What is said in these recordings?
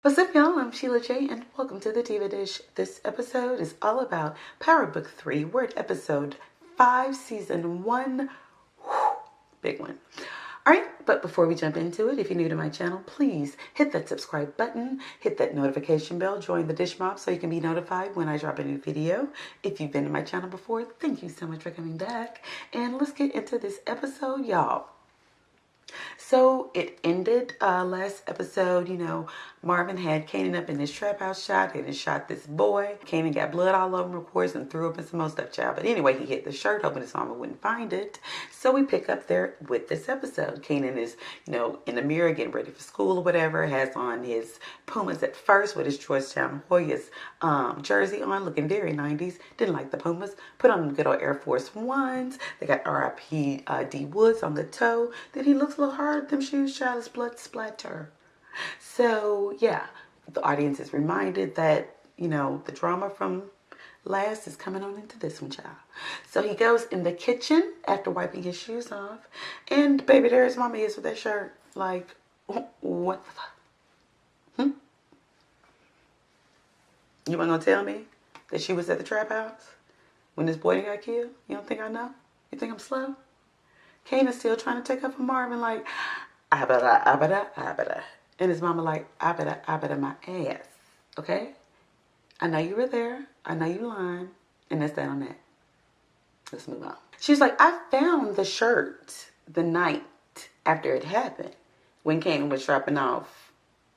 What's up, y'all? I'm Sheila J, and welcome to the Diva Dish. This episode is all about Power Book 3. We're at episode 5, season 1. Whew, big one. Alright, but before we jump into it, if you're new to my channel, please hit that subscribe button, hit that notification bell, join the Dish Mob so you can be notified when I drop a new video. If you've been to my channel before, thank you so much for coming back. And let's get into this episode, y'all. So it ended last episode, Marvin had Kanan up in his trap house shot and shot this boy. Kanan got blood all over him, of course, and threw up in some more stuff, child. But anyway, he hit the shirt, hoping his mama wouldn't find it. So we pick up there with this episode. Kanan is, in the mirror getting ready for school or whatever, has on his Pumas at first with his Georgetown Hoyas jersey on, looking very 90s. Didn't like the Pumas. Put on the good old Air Force Ones. They got R.I.P. D. Woods on the toe. Then he looks a little hard. Them shoes, child, is blood splatter. So, yeah, the audience is reminded that, the drama from last is coming on into this one, child. So he goes in the kitchen after wiping his shoes off. And, baby, there his mama is with that shirt. Like, what the fuck? You weren't going to tell me that she was at the trap house when this boy got killed? You don't think I know? You think I'm slow? Kanan's still trying to take up for Marvin like, abada, abada, abada. And his mama like, abada, abada my ass. Okay? I know you were there. I know you lying. And that's that on that. Let's move on. She's like, I found the shirt the night after it happened when Kanan was dropping off,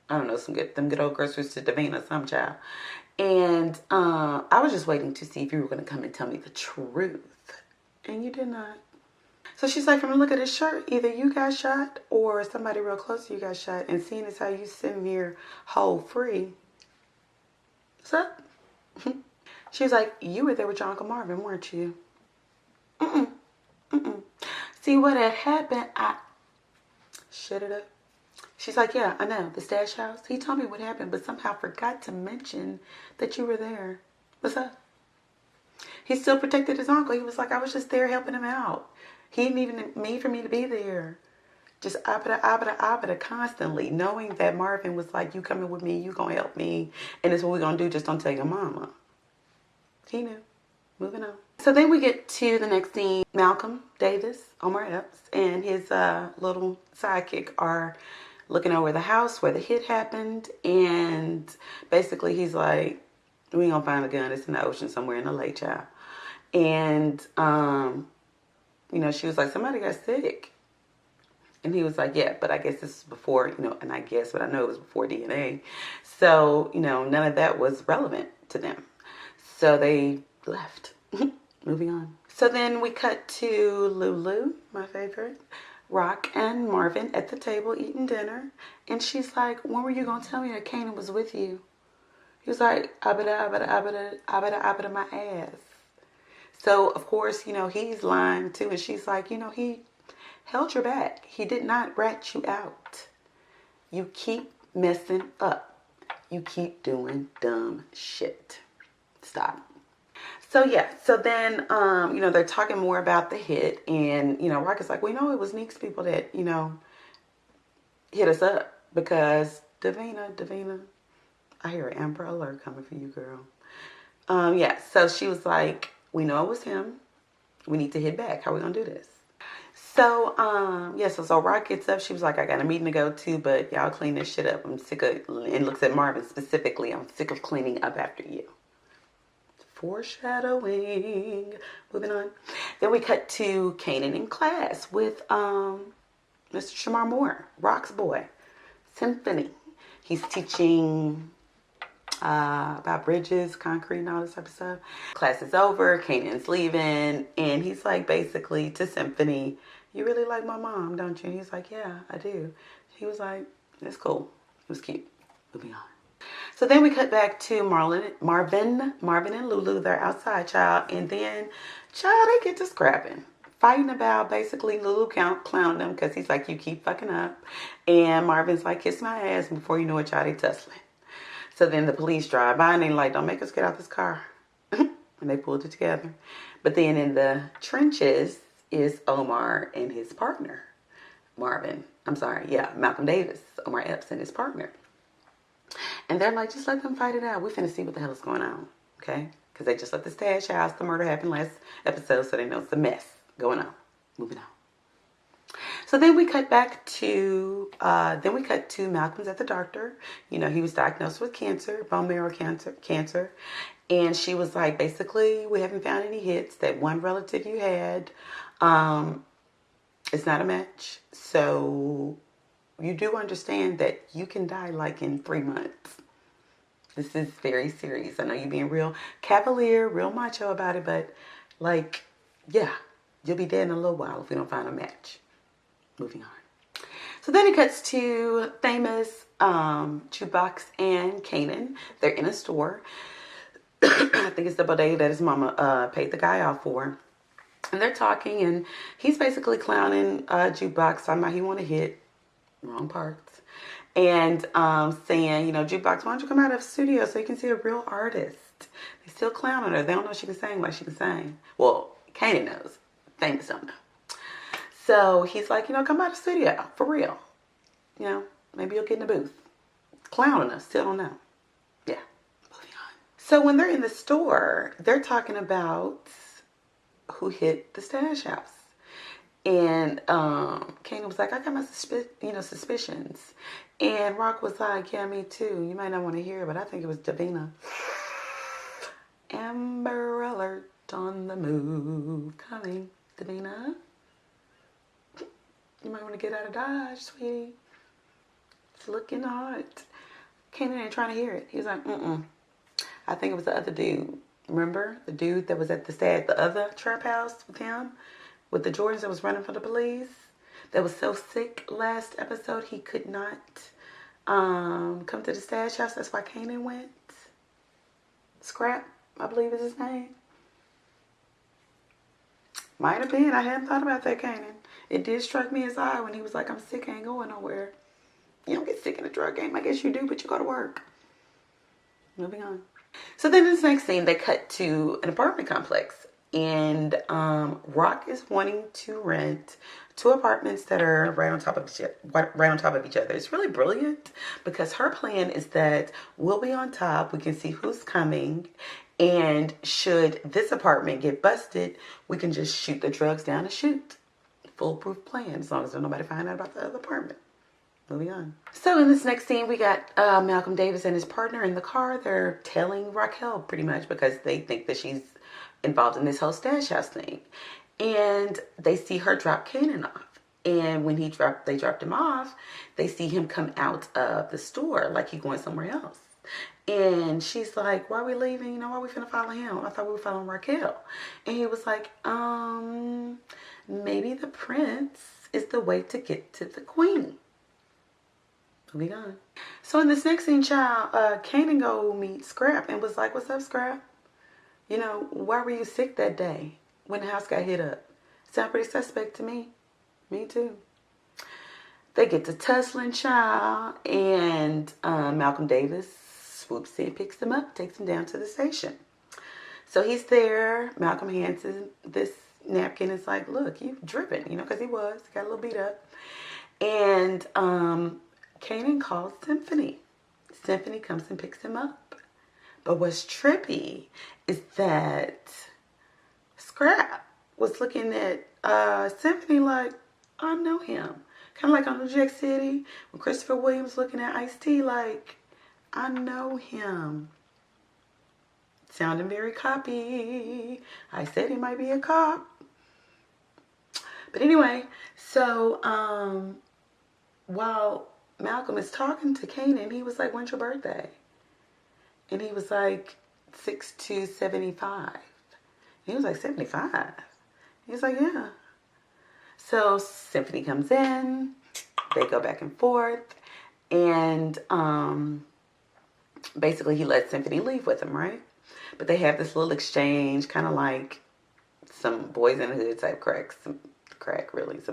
I don't know, them good old groceries to Davina, some child. And I was just waiting to see if you were going to come and tell me the truth. And you did not. So she's like, from the look of this shirt, either you got shot or somebody real close to you got shot. And seeing as how you sitting here whole free. What's up? She was like, you were there with your Uncle Marvin, weren't you? See what had happened? I shut it up. She's like, yeah, I know. The stash house. He told me what happened, but somehow forgot to mention that you were there. What's up? He still protected his uncle. He was like, I was just there helping him out. He didn't even mean for me to be there. Just abada, abada, abada constantly. Knowing that Marvin was like, you coming with me, you gonna help me. And it's what we're gonna do, just don't tell your mama. He knew. Moving on. So then we get to the next scene. Malcolm Davis, Omar Epps, and his little sidekick are looking over the house where the hit happened. And basically he's like, we ain't gonna find a gun. It's in the ocean somewhere in the lake, child. And, she was like, somebody got sick. And he was like, yeah, but I guess this is before, and I guess, but I know it was before DNA. So, none of that was relevant to them. So they left. Moving on. So then we cut to Lulu, my favorite, Rock and Marvin at the table eating dinner. And she's like, when were you going to tell me that Kanan was with you? He was like, abada, abada, abada, abada, abada my ass. So, of course, he's lying too. And she's like, he held your back. He did not rat you out. You keep messing up. You keep doing dumb shit. Stop. So, yeah. So then, they're talking more about the hit. And, Rock is like, well, it was Neek's people that, hit us up. Because Davina, I hear an Amber Alert coming for you, girl. Yeah. So she was like, we know it was him. We need to hit back. How are we going to do this? So, so Rock gets up. She was like, I got a meeting to go to, but y'all clean this shit up. I'm sick of, and looks at Marvin specifically, I'm sick of cleaning up after you. Foreshadowing. Moving on. Then we cut to Kanan in class with Mr. Shamar Moore, Rock's boy, Symphony. He's teaching about bridges, concrete, and all this type of stuff. Class is over. Kanan's leaving. And he's like, basically, to Symphony, you really like my mom, don't you? And he's like, yeah, I do. He was like, it's cool. It was cute. Moving on. So then we cut back to Marvin and Lulu. They're outside, child. And then, child, they get to scrapping. Fighting about, basically, Lulu clowned them because he's like, you keep fucking up. And Marvin's like, kiss my ass. And before you know it, child, they tussling. So then the police drive by and they're like, don't make us get out this car. And they pulled it together. But then in the trenches is Omar and his partner, Malcolm Davis, Omar Epps and his partner. And they're like, just let them fight it out. We finna see what the hell is going on. Okay? Because they just let the stash house, the murder happened last episode, so they know it's a mess going on. Moving on. So then we cut back to, Malcolm's at the doctor. You know, he was diagnosed with cancer, bone marrow cancer. And she was like, basically, we haven't found any hits. That one relative you had, it's not a match. So you do understand that you can die like in 3 months. This is very serious. I know you're being real cavalier, real macho about it, but like, yeah, you'll be dead in a little while if we don't find a match. Moving on. So then it cuts to famous Jukebox and Kanan. They're in a store. I think it's the bodega that his mama paid the guy off for. And they're talking, and he's basically clowning Jukebox, talking about he want to hit wrong parts. And saying, you know, Jukebox, why don't you come out of the studio so you can see a real artist? They still clowning her. They don't know she can sing like she can sing. Well, Kanan knows. Famous don't know. So he's like, you know, come out of the studio, for real. You know, maybe you'll get in the booth. Clowning us, still don't know. Yeah, moving on. So when they're in the store, they're talking about who hit the stash house. And Kanan was like, I got my suspicions. And Rock was like, yeah, me too. You might not want to hear it, but I think it was Davina. Amber Alert on the move. Coming, Davina. You might want to get out of Dodge, sweetie. It's looking hot. Kanan ain't trying to hear it. He was like, I think it was the other dude. Remember? The dude that was at the other trap house with him? With the Jordans that was running from the police? That was so sick last episode he could not come to the stash house. That's why Kanan went. Scrap, I believe is his name. Might have been. I hadn't thought about that, Kanan. It did strike me as odd when he was like, I'm sick, I ain't going nowhere. You don't get sick in the drug game. I guess you do, but you go to work. Moving on. So then in this next scene, they cut to an apartment complex. And Rock is wanting to rent 2 apartments that are right on top of each other. It's really brilliant because her plan is that we'll be on top. We can see who's coming. And should this apartment get busted, we can just shoot the drugs down and shoot. Foolproof plan, as long as there's nobody find out about the other apartment. Moving on. So in this next scene, we got Malcolm Davis and his partner in the car. They're tailing Raquel pretty much because they think that she's involved in this whole stash house thing. And they see her drop Kanan off. And when they dropped him off, they see him come out of the store like he's going somewhere else. And she's like, why are we leaving? You know, why are we finna follow him? I thought we were following Raquel. And he was like, maybe the prince is the way to get to the queen. Moving on. So in this next scene, child, Kanan go meet Scrap and was like, what's up, Scrap? You know, why were you sick that day when the house got hit up? Sound pretty suspect to me. Me too. They get to tussling, child, and Malcolm Davis swoops in, picks him up, takes him down to the station. So he's there. Malcolm hands him this napkin. It's like, look, you've dripping, you know, because he got a little beat up. And Kanan calls Symphony. Symphony comes and picks him up. But what's trippy is that Scrap was looking at Symphony like, I know him. Kind of like on New Jack City when Christopher Williams looking at Ice-T like, I know him. Sounding very coppy. I said he might be a cop. But anyway, so while Malcolm is talking to Kanan, he was like, when's your birthday? And he was like, 6/2/75. He was like, 75? He was like, yeah. So Symphony comes in. They go back and forth. And basically he lets Symphony leave with him, right? But they have this little exchange, kind of like some boys in the hood type some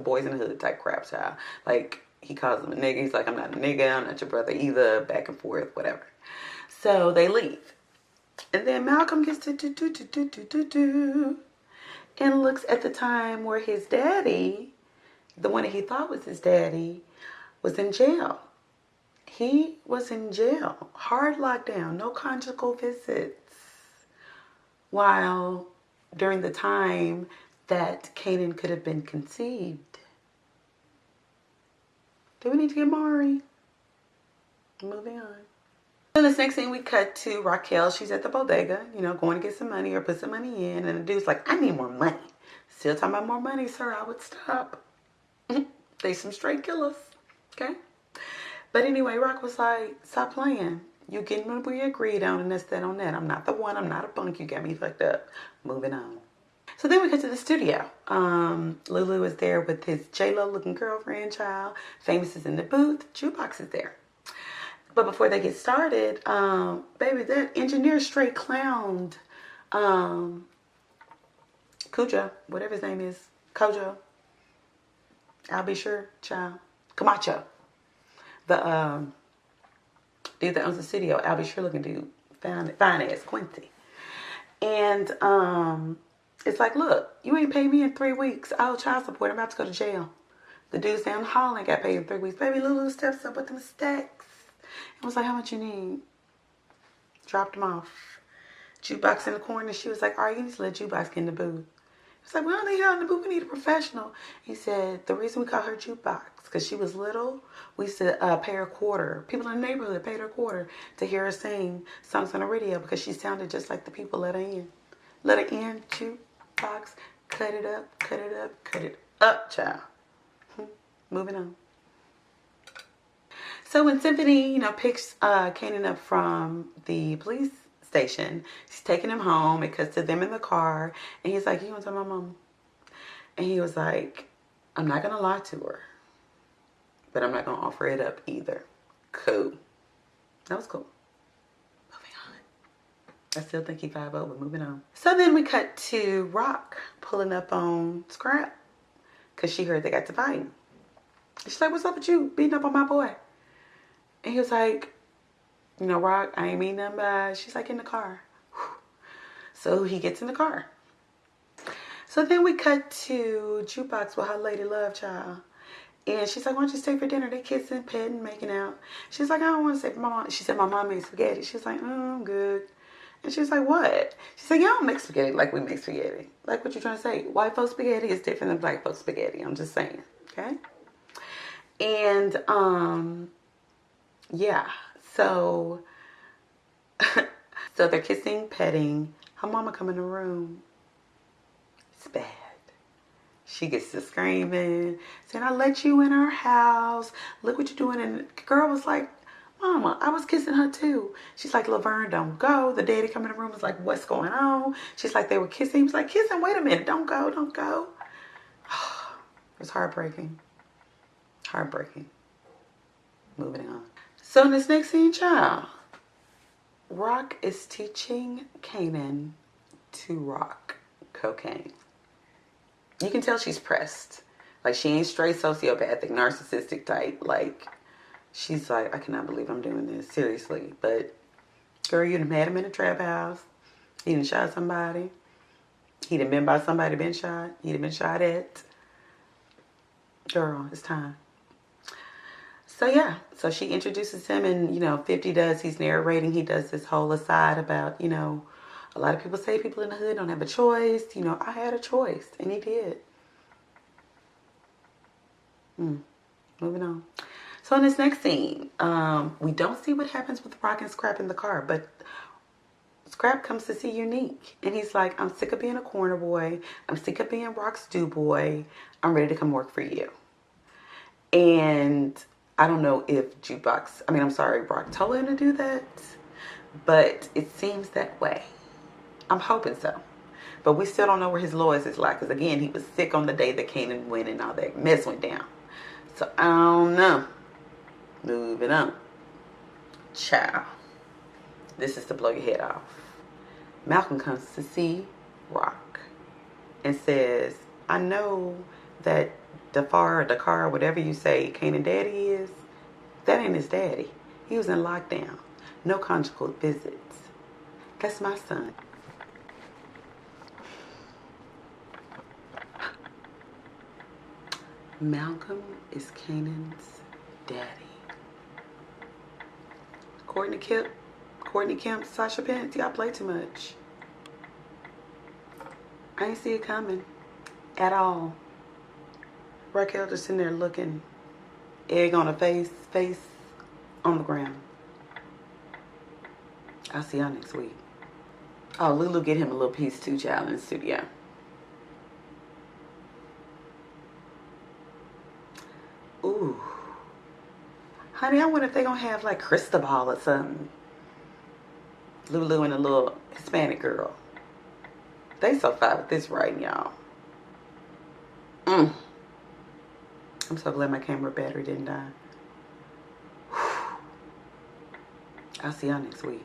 boys in the hood type crap, child. Like, he calls him a nigga. He's like, I'm not a nigga. I'm not your brother either. Back and forth, whatever. So they leave. And then Malcolm gets to do and looks at the time where his daddy, the one that he thought was his daddy, was in jail. he was in jail, hard lockdown, no conjugal visits, while during the time that Kanan could have been conceived. Do we need to get Mari? Moving on. So this next thing we cut to Raquel. She's at the bodega, going to get some money or put some money in. And the dude's like, I need more money. Still talking about more money, sir. I would stop. They some straight killers. Okay? But anyway, Rock was like, stop playing. You getting what we agreed on, and that's that on that. I'm not the one. I'm not a punk. You got me fucked up. Moving on. So then we get to the studio. Lulu is there with his J-Lo looking girlfriend, child. Famous is in the booth. Jukebox is there. But before they get started, baby, that engineer straight clowned Cujo, whatever his name is. Kojo. I'll be sure, child. Camacho. The dude that owns the studio, I'll be sure looking dude. Fine ass Quincy. And it's like, look, you ain't paid me in 3 weeks. I owe child support. I'm about to go to jail. The dudes down the hall ain't got paid in 3 weeks. Baby, Lulu steps up with them stacks. And was like, how much you need? Dropped them off. Jukebox in the corner. She was like, all right, you need to let Jukebox get in the booth. He was like, we don't need her in the booth. We need a professional. He said, the reason we call her Jukebox, because she was little, we used to pay her a quarter. People in the neighborhood paid her a quarter to hear her sing songs on the radio because she sounded just like the people let her in. Let her in, Jukebox, cut it up, cut it up, cut it up, child. Moving on. So when Symphony, picks Kanan up from the police station, she's taking him home. It cuts to them in the car. And he's like, you gonna tell my mom? And he was like, I'm not gonna lie to her, but I'm not gonna offer it up either. Cool. That was cool. Moving on. I still think he 5-0, but moving on. So then we cut to Rock pulling up on Scrap because she heard they got to fighting. She's like, what's up with you beating up on my boy? And he was like, Rock, I ain't mean nothing bad. She's like, in the car. So he gets in the car. So then we cut to Jukebox with her lady love child. And she's like, why don't you stay for dinner? They kissing, petting, making out. She's like, I don't want to stay for my mom. She said, my mom made spaghetti. She's like, I'm good. And she's like, what? She's like, y'all don't make spaghetti like we make spaghetti. Like, what you trying to say? White folks spaghetti is different than black folks spaghetti. I'm just saying. Okay? And, yeah. So they're kissing, petting. Her mama come in the room. It's bad. She gets to screaming, saying, I let you in our house. Look what you're doing. And the girl was like, Mama, I was kissing her too. She's like, Laverne, don't go. The daddy come in the room was like, what's going on? She's like, they were kissing. He was like, kissing, wait a minute. Don't go, don't go. It was heartbreaking. Heartbreaking. Moving on. So in this next scene, child, Rock is teaching Kanan to rock cocaine. You can tell she's pressed. Like, she ain't straight sociopathic, narcissistic type. Like, she's like, I cannot believe I'm doing this. Seriously. But, girl, you done had him in a trap house. He done shot somebody. He done been by somebody, been shot. He done been shot at. Girl, it's time. So, yeah. So, she introduces him, and, 50 does. He's narrating. He does this whole aside about, a lot of people say people in the hood don't have a choice. I had a choice, and he did. Moving on. So in this next scene, we don't see what happens with Rock and Scrap in the car, but Scrap comes to see Unique, and he's like, I'm sick of being a corner boy. I'm sick of being Rock's do boy. I'm ready to come work for you. And I don't know if Rock told him to do that, but it seems that way. I'm hoping so. But we still don't know where his lawyers is like. Because, again, he was sick on the day that Kanan went and all that mess went down. So, I don't know. Moving on. Ciao. This is to blow your head off. Malcolm comes to see Rock and says, I know that Dakar, whatever you say, Kanan daddy is, that ain't his daddy. He was in lockdown. No conjugal visits. That's my son. Malcolm is Kanan's daddy. Courtney Kemp, Sasha Pence. Y'all play too much. I ain't see it coming at all. Raquel just sitting there looking, egg on her face on the ground. I'll see y'all next week. Oh, Lulu get him a little piece too, child, in the studio. Ooh. Honey, I wonder if they gonna have like Cristobal or something. Lulu and a little Hispanic girl. They so fine with this writing, y'all. I'm so glad my camera battery didn't die. I'll see y'all next week.